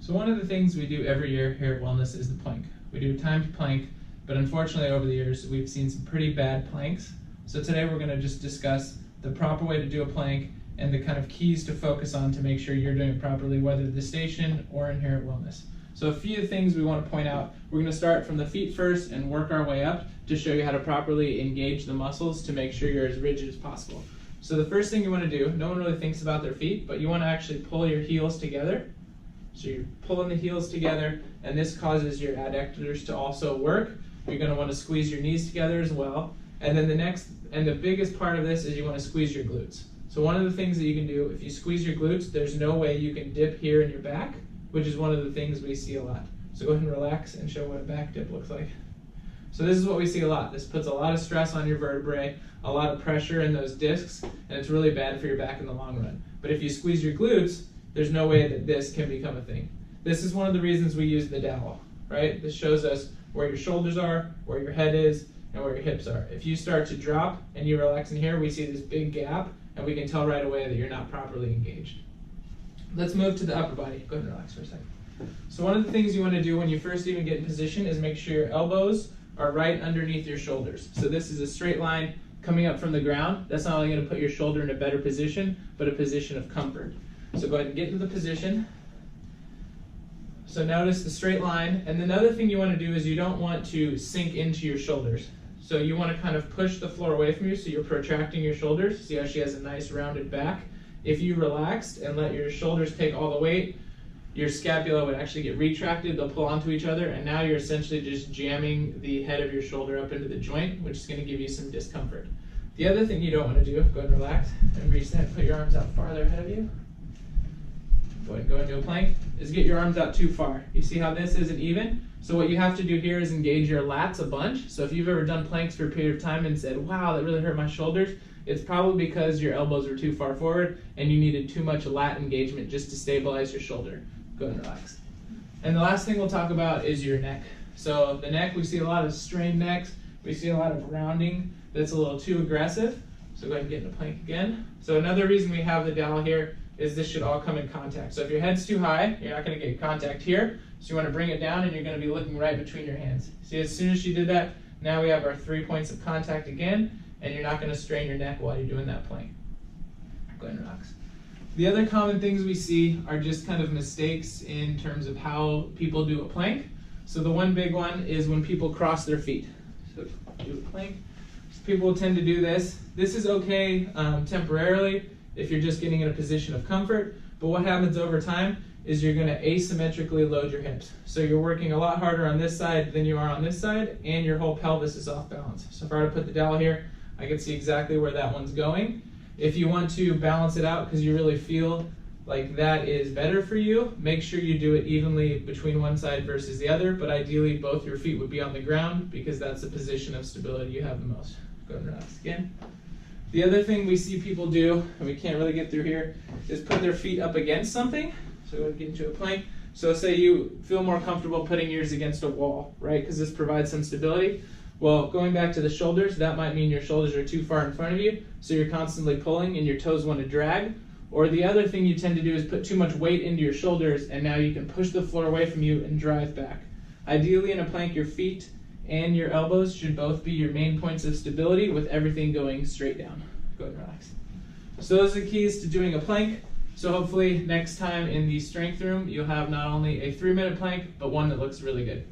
So one of the things we do every year here at Wellness is the plank. We do a timed plank, but unfortunately over the years we've seen some pretty bad planks. So today we're going to just discuss the proper way to do a plank and the kind of keys to focus on to make sure you're doing it properly, whether at the station or in here at Wellness. So a few things we want to point out. We're going to start from the feet first and work our way up to show you how to properly engage the muscles to make sure you're as rigid as possible. So the first thing you want to do, no one really thinks about their feet, but you want to actually pull your heels together. So you're pulling the heels together, and this causes your adductors to also work. You're going to want to squeeze your knees together as well. And then the biggest part of this is you want to squeeze your glutes. So one of the things that you can do, if you squeeze your glutes, there's no way you can dip here in your back, which is one of the things we see a lot. So go ahead and relax and show what a back dip looks like. So this is what we see a lot. This puts a lot of stress on your vertebrae, a lot of pressure in those discs, and it's really bad for your back in the long run. But if you squeeze your glutes, there's no way that this can become a thing. This is one of the reasons we use the dowel, right? This shows us where your shoulders are, where your head is, and where your hips are. If you start to drop and you relax in here, we see this big gap, and we can tell right away that you're not properly engaged. Let's move to the upper body. Go ahead and relax for a second. So one of the things you want to do when you first even get in position is make sure your elbows are right underneath your shoulders. So this is a straight line coming up from the ground. That's not only going to put your shoulder in a better position, but a position of comfort. So go ahead and get into the position. So notice the straight line. And another thing you want to do is you don't want to sink into your shoulders. So you want to kind of push the floor away from you so you're protracting your shoulders. See how she has a nice rounded back? If you relaxed and let your shoulders take all the weight, your scapula would actually get retracted, they'll pull onto each other, and now you're essentially just jamming the head of your shoulder up into the joint, which is going to give you some discomfort. The other thing you don't want to do, go ahead and relax and reset, put your arms out farther ahead of you. Go ahead and go into a plank, is get your arms out too far. You see how this isn't even? So what you have to do here is engage your lats a bunch. So if you've ever done planks for a period of time and said, wow, that really hurt my shoulders, it's probably because your elbows were too far forward and you needed too much lat engagement just to stabilize your shoulder. Go ahead and relax. And the last thing we'll talk about is your neck. So the neck, we see a lot of strained necks. We see a lot of rounding that's a little too aggressive. So go ahead and get in a plank again. So another reason we have the dowel here is this should all come in contact. So if your head's too high, you're not going to get contact here. So you want to bring it down and you're going to be looking right between your hands. See, as soon as she did that, now we have our 3 points of contact again, and you're not going to strain your neck while you're doing that plank. Go ahead and relax. The other common things we see are just kind of mistakes in terms of how people do a plank. So the one big one is when people cross their feet. So do a plank. So people will tend to do this. This is okay temporarily if you're just getting in a position of comfort, but what happens over time is you're going to asymmetrically load your hips. So you're working a lot harder on this side than you are on this side, and your whole pelvis is off balance. So if I were to put the dowel here, I can see exactly where that one's going. If you want to balance it out because you really feel like that is better for you, make sure you do it evenly between one side versus the other, but ideally both your feet would be on the ground because that's the position of stability you have the most. Go ahead and relax again. The other thing we see people do, and we can't really get through here, is put their feet up against something. So go ahead and get into a plank. So say you feel more comfortable putting yours against a wall, right? Because this provides some stability. Well, going back to the shoulders, that might mean your shoulders are too far in front of you, so you're constantly pulling and your toes want to drag. Or the other thing you tend to do is put too much weight into your shoulders, and now you can push the floor away from you and drive back. Ideally in a plank, your feet and your elbows should both be your main points of stability with everything going straight down. Go ahead and relax. So those are the keys to doing a plank. So hopefully next time in the strength room, you'll have not only a 3-minute plank, but one that looks really good.